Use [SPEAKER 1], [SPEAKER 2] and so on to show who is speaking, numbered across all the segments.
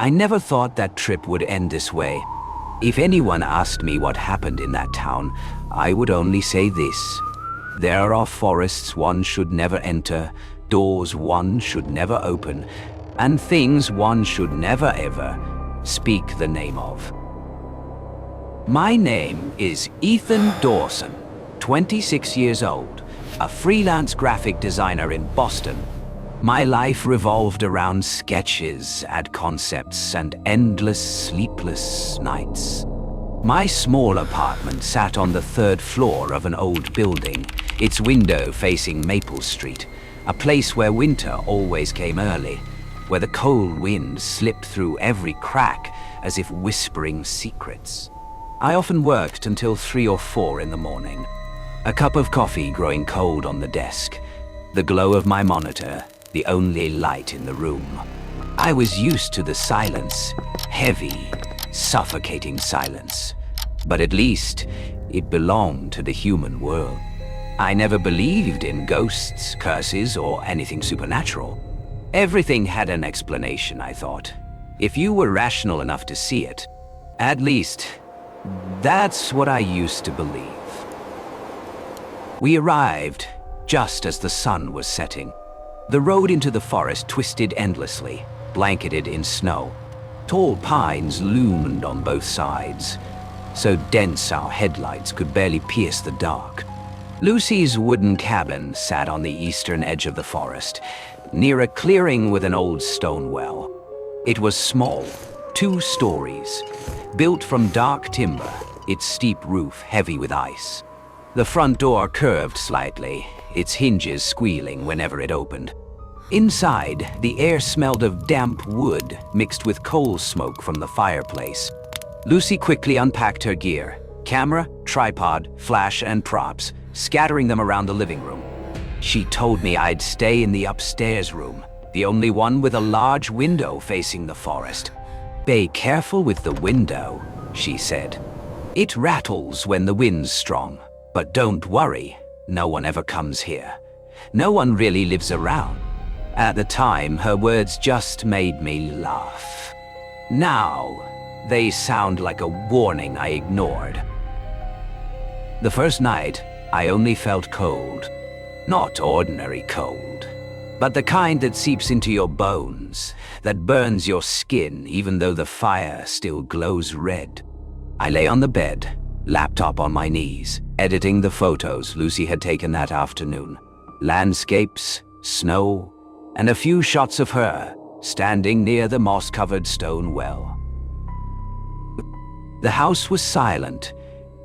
[SPEAKER 1] I never thought that trip would end this way. If anyone asked me what happened in that town, I would only say this. There are forests one should never enter, doors one should never open, and things one should never ever speak the name of. My name is Ethan Dawson, 26 years old, a freelance graphic designer in Boston. My life revolved around sketches, ad concepts, and endless sleepless nights. My small apartment sat on the third floor of an old building, its window facing Maple Street, a place where winter always came early, where the cold wind slipped through every crack as if whispering secrets. I often worked until 3 or 4 in the morning, a cup of coffee growing cold on the desk, the glow of my monitor, the only light in the room. I was used to the silence, heavy, suffocating silence, but at least it belonged to the human world. I never believed in ghosts, curses, or anything supernatural. Everything had an explanation, I thought. If you were rational enough to see it, at least that's what I used to believe. We arrived just as the sun was setting. The road into the forest twisted endlessly, blanketed in snow. Tall pines loomed on both sides, so dense our headlights could barely pierce the dark. Lucy's wooden cabin sat on the eastern edge of the forest, near a clearing with an old stone well. It was small, 2 stories, built from dark timber, its steep roof heavy with ice. The front door curved slightly, its hinges squealing whenever it opened. Inside, the air smelled of damp wood mixed with coal smoke from the fireplace. Lucy quickly unpacked her gear, camera, tripod, flash, and props, scattering them around the living room. She told me I'd stay in the upstairs room, the only one with a large window facing the forest. "Be careful with the window," she said. "It rattles when the wind's strong, but don't worry, no one ever comes here. No one really lives around." At the time, her words just made me laugh. Now, they sound like a warning I ignored. The first night, I only felt cold. Not ordinary cold, but the kind that seeps into your bones, that burns your skin even though the fire still glows red. I lay on the bed, laptop on my knees, editing the photos Lucy had taken that afternoon. Landscapes, snow, and a few shots of her standing near the moss-covered stone well. The house was silent,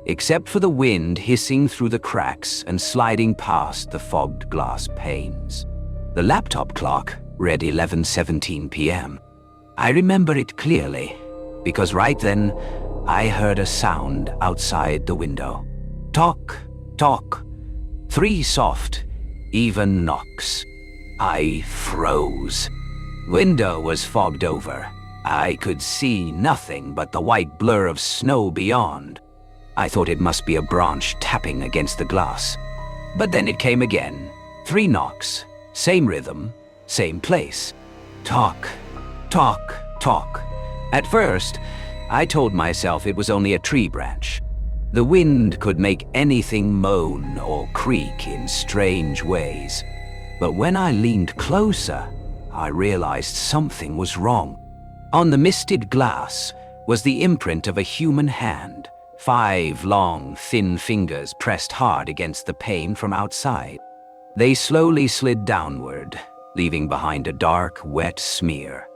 [SPEAKER 1] except for the wind hissing through the cracks and sliding past the fogged glass panes. The laptop clock read 11:17 p.m. I remember it clearly, because right then, I heard a sound outside the window. Tock, tock. 3 soft, even knocks. I froze. Window was fogged over. I could see nothing but the white blur of snow beyond. I thought it must be a branch tapping against the glass. But then it came again. 3 knocks. Same rhythm, same place. Tock, tock, tock. At first, I told myself it was only a tree branch. The wind could make anything moan or creak in strange ways. But when I leaned closer, I realized something was wrong. On the misted glass was the imprint of a human hand, 5 long, thin fingers pressed hard against the pane from outside. They slowly slid downward, leaving behind a dark, wet smear,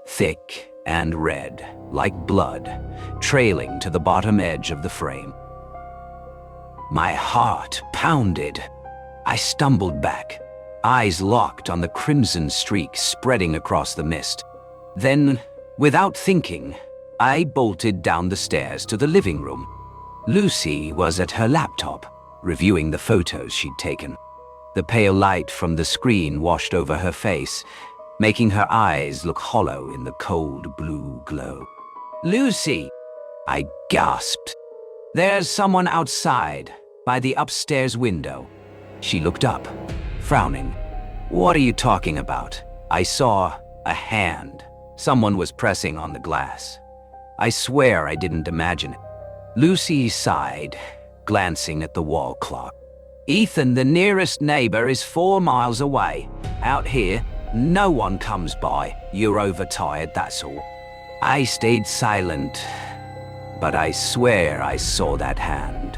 [SPEAKER 1] thick and red, like blood, trailing to the bottom edge of the frame. My heart pounded. I stumbled back, eyes locked on the crimson streak spreading across the mist. Then, without thinking, I bolted down the stairs to the living room. Lucy was at her laptop, reviewing the photos she'd taken. The pale light from the screen washed over her face, making her eyes look hollow in the cold blue glow. "Lucy!" I gasped. "There's someone outside, by the upstairs window." She looked up, frowning. "What are you talking about?" I saw a hand, Someone was pressing on the glass. I swear I didn't imagine it. Lucy sighed, glancing at the wall clock. Ethan, the nearest neighbor, is 4 miles away. Out here, no one comes by. You're overtired, that's all. I stayed silent, but I swear I saw that hand.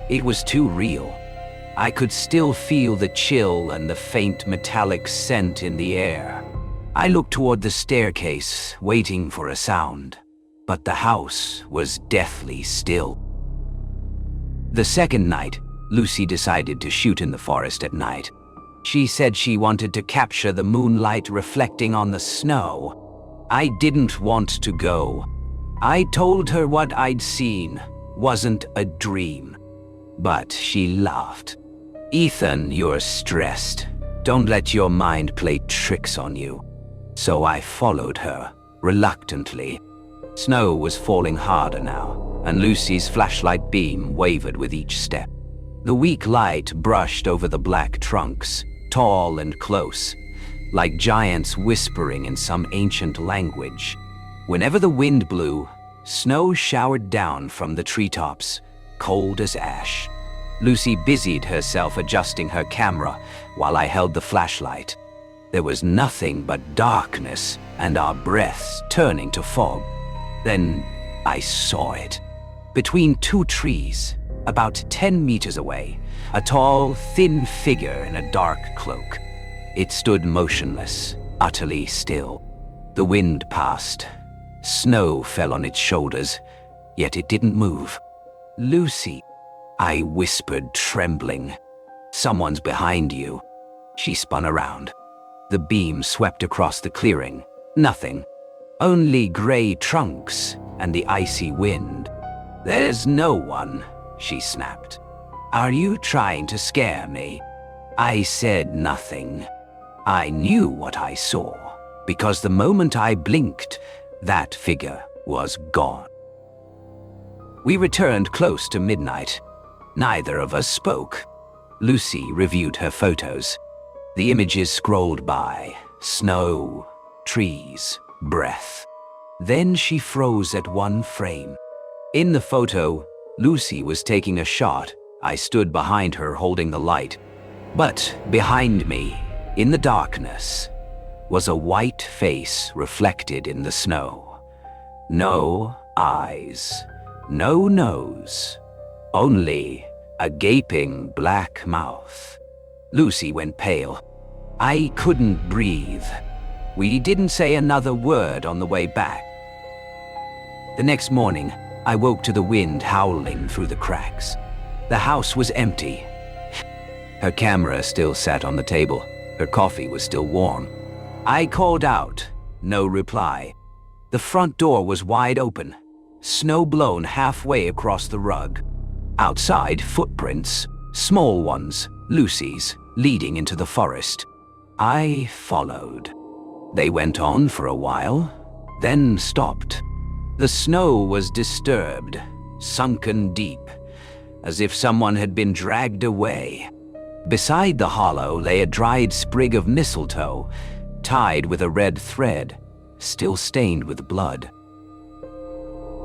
[SPEAKER 1] It was too real. I could still feel the chill and the faint metallic scent in the air. I looked toward the staircase, waiting for a sound, but the house was deathly still. The second night, Lucy decided to shoot in the forest at night. She said she wanted to capture the moonlight reflecting on the snow. I didn't want to go. I told her what I'd seen wasn't a dream, but she laughed. Ethan, you're stressed. Don't let your mind play tricks on you. So I followed her, reluctantly. Snow was falling harder now, and Lucy's flashlight beam wavered with each step. The weak light brushed over the black trunks, tall and close, like giants whispering in some ancient language. Whenever the wind blew, snow showered down from the treetops, cold as ash. Lucy busied herself adjusting her camera while I held the flashlight. There was nothing but darkness and our breaths turning to fog. Then I saw it. Between two trees, about 10 meters away, a tall, thin figure in a dark cloak. It stood motionless, utterly still. The wind passed. Snow fell on its shoulders, yet it didn't move. Lucy, I whispered, trembling. Someone's behind you. She spun around. The beam swept across the clearing. Nothing. Only gray trunks and the icy wind. There's no one, she snapped. Are you trying to scare me? I said nothing. I knew what I saw, because the moment I blinked, that figure was gone. We returned close to midnight. Neither of us spoke. Lucy reviewed her photos. The images scrolled by. Snow, trees, breath. Then she froze at one frame. In the photo, Lucy was taking a shot. I stood behind her holding the light. But behind me, in the darkness, was a white face reflected in the snow. No eyes, no nose, only a gaping black mouth. Lucy went pale. I couldn't breathe. We didn't say another word on the way back. The next morning, I woke to the wind howling through the cracks. The house was empty. Her camera still sat on the table. Her coffee was still warm. I called out. No reply. The front door was wide open, snow blown halfway across the rug. Outside, footprints, small ones, Lucy's, leading into the forest. I followed. They went on for a while, then stopped. The snow was disturbed, sunken deep, as if someone had been dragged away. Beside the hollow lay a dried sprig of mistletoe, tied with a red thread, still stained with blood.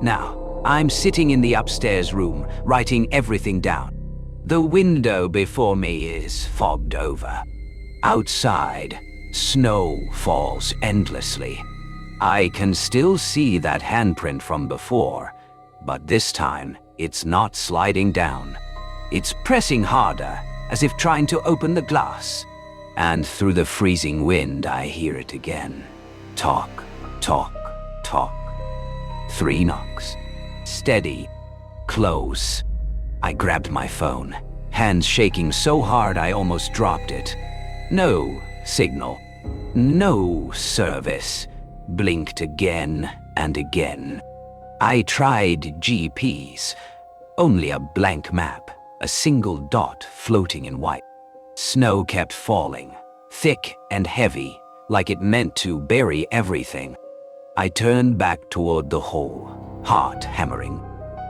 [SPEAKER 1] Now, I'm sitting in the upstairs room, writing everything down. The window before me is fogged over. Outside, snow falls endlessly. I can still see that handprint from before, but this time it's not sliding down. It's pressing harder, as if trying to open the glass. And through the freezing wind, I hear it again. Talk, talk, talk. 3 knocks. Steady, close. I grabbed my phone, hands shaking so hard I almost dropped it. No signal. No service. Blinked again and again. I tried GPS. Only a blank map, a single dot floating in white. Snow kept falling, thick and heavy, like it meant to bury everything. I turned back toward the hole, heart hammering.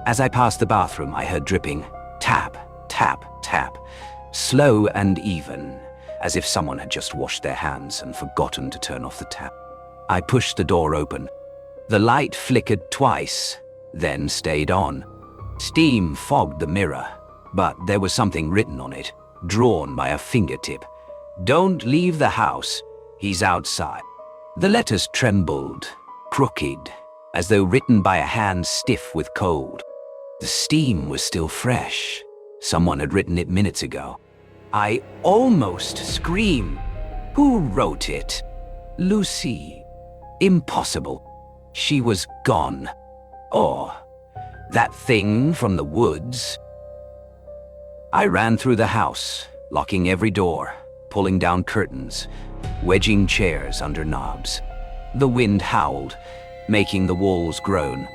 [SPEAKER 1] As I passed the bathroom, I heard dripping. Tap, tap, tap. Slow and even, as if someone had just washed their hands and forgotten to turn off the tap. I pushed the door open. The light flickered twice, then stayed on. Steam fogged the mirror, but there was something written on it, drawn by a fingertip. "Don't leave the house. He's outside." The letters trembled, crooked, as though written by a hand stiff with cold. The steam was still fresh. Someone had written it minutes ago. I almost screamed. Who wrote it? Lucy. Impossible. She was gone. Or that thing from the woods. I ran through the house, locking every door, pulling down curtains, wedging chairs under knobs. The wind howled, making the walls groan.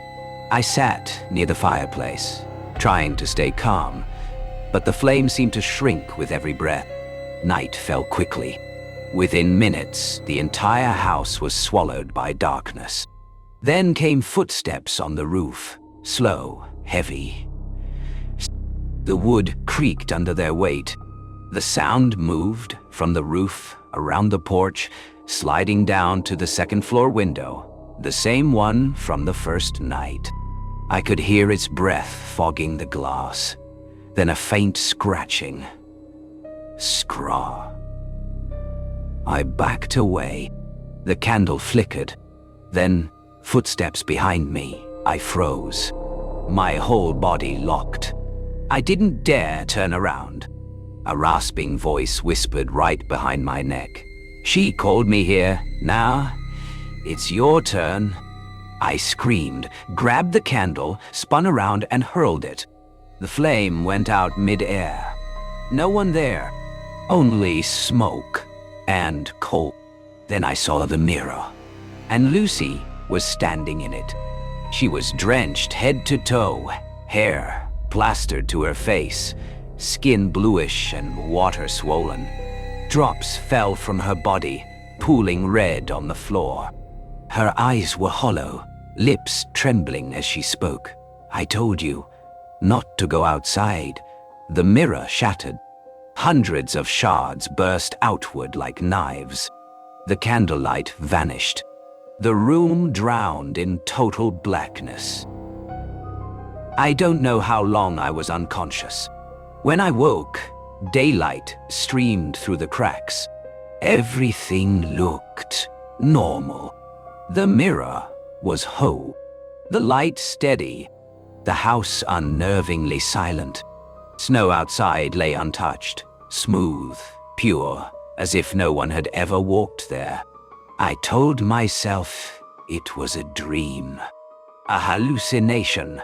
[SPEAKER 1] I sat near the fireplace, trying to stay calm, but the flame seemed to shrink with every breath. Night fell quickly. Within minutes, the entire house was swallowed by darkness. Then came footsteps on the roof, slow, heavy. The wood creaked under their weight. The sound moved from the roof, around the porch, sliding down to the second-floor window, the same one from the first night. I could hear its breath fogging the glass, then a faint scratching. Scraw. I backed away. The candle flickered. Then, footsteps behind me. I froze. My whole body locked. I didn't dare turn around. A rasping voice whispered right behind my neck. "She called me here. Now, it's your turn." I screamed, grabbed the candle, spun around and hurled it. The flame went out mid-air. No one there. Only smoke and coal. Then I saw the mirror, and Lucy was standing in it. She was drenched head to toe, hair plastered to her face, skin bluish and water-swollen. Drops fell from her body, pooling red on the floor. Her eyes were hollow, lips trembling as she spoke. "I told you not to go outside." The mirror shattered. Hundreds of shards burst outward like knives. The candlelight vanished. The room drowned in total blackness. I don't know how long I was unconscious. When I woke, daylight streamed through the cracks. Everything looked normal. The mirror was whole, the light steady, the house unnervingly silent. Snow outside lay untouched, smooth, pure, as if no one had ever walked there. I told myself it was a dream, a hallucination.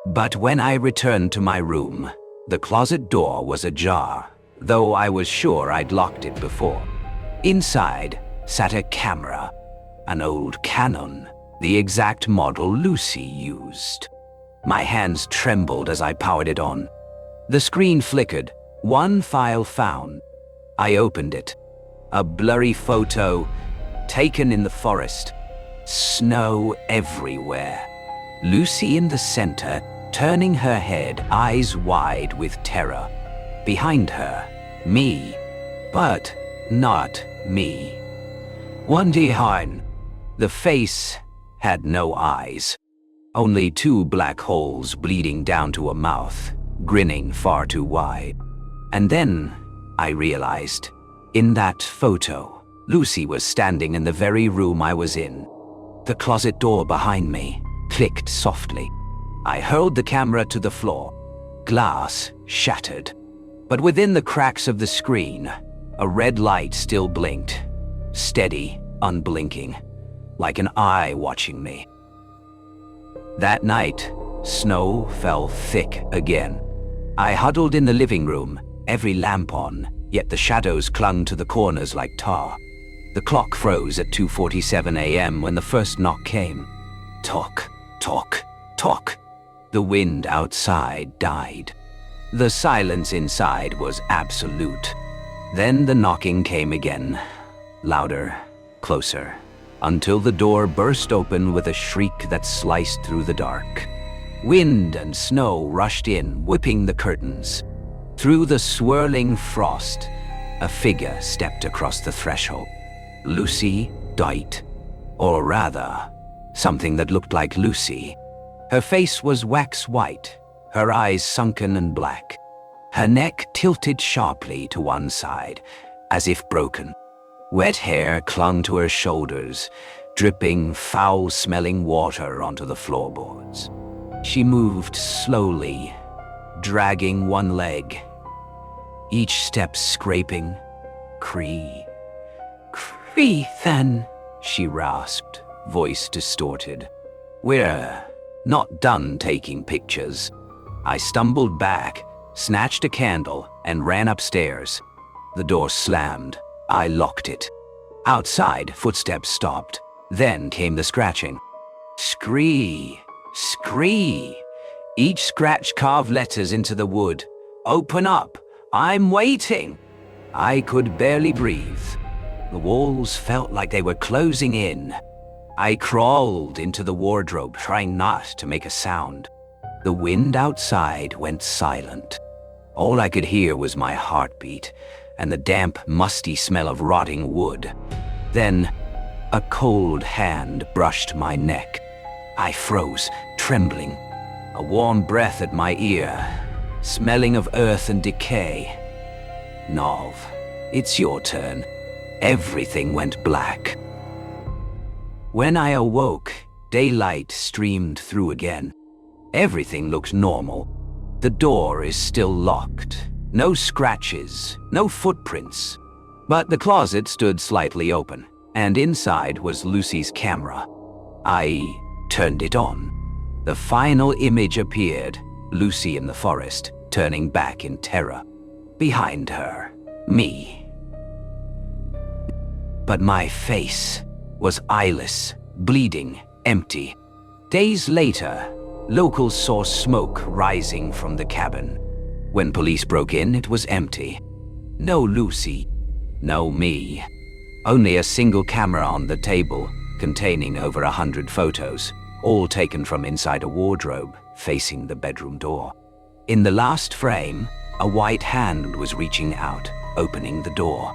[SPEAKER 1] But when I returned to my room, the closet door was ajar, though I was sure I'd locked it before. Inside sat a camera, an old Canon, the exact model Lucy used. My hands trembled as I powered it on. The screen flickered. One file found. I opened it. A blurry photo taken in the forest. Snow everywhere. Lucy in the center, turning her head, eyes wide with terror. Behind her, me, but not me. One behind. The face had no eyes. Only two black holes bleeding down to a mouth, grinning far too wide. And then I realized, in that photo, Lucy was standing in the very room I was in. The closet door behind me clicked softly. I hurled the camera to the floor. Glass shattered. But within the cracks of the screen, a red light still blinked. Steady, unblinking, like an eye watching me. That night, snow fell thick again. I huddled in the living room, every lamp on, yet the shadows clung to the corners like tar. The clock froze at 2:47 a.m. when the first knock came. Talk, talk, talk. The wind outside died. The silence inside was absolute. Then the knocking came again, louder, closer, until the door burst open with a shriek that sliced through the dark. Wind and snow rushed in, whipping the curtains. Through the swirling frost, a figure stepped across the threshold. Lucy died. Or rather, something that looked like Lucy. Her face was wax white, her eyes sunken and black. Her neck tilted sharply to one side, as if broken. Wet hair clung to her shoulders, dripping foul-smelling water onto the floorboards. She moved slowly, dragging one leg, each step scraping. "Cree, then," she rasped, voice distorted. "We're not done taking pictures." I stumbled back, snatched a candle, and ran upstairs. The door slammed. I locked it. Outside, footsteps stopped. Then came the scratching. Scree, scree. Each scratch carved letters into the wood. "Open up. I'm waiting." I could barely breathe. The walls felt like they were closing in. I crawled into the wardrobe, trying not to make a sound. The wind outside went silent. All I could hear was my heartbeat and the damp, musty smell of rotting wood. Then, a cold hand brushed my neck. I froze, trembling. A warm breath at my ear, smelling of earth and decay. "Nov, it's your turn." Everything went black. When I awoke, daylight streamed through again. Everything looked normal. The door is still locked. No scratches, no footprints. But the closet stood slightly open, and inside was Lucy's camera. I turned it on. The final image appeared, Lucy in the forest, turning back in terror. Behind her, me. But my face was eyeless, bleeding, empty. Days later, locals saw smoke rising from the cabin. When police broke in, it was empty. No Lucy, no me. Only a single camera on the table, containing over 100 photos, all taken from inside a wardrobe facing the bedroom door. In the last frame, a white hand was reaching out, opening the door.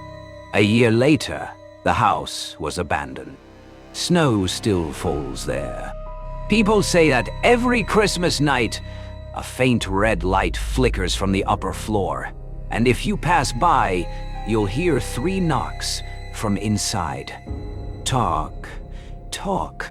[SPEAKER 1] A year later, the house was abandoned. Snow still falls there. People say that every Christmas night, a faint red light flickers from the upper floor, and if you pass by, you'll hear 3 knocks from inside. Talk, talk,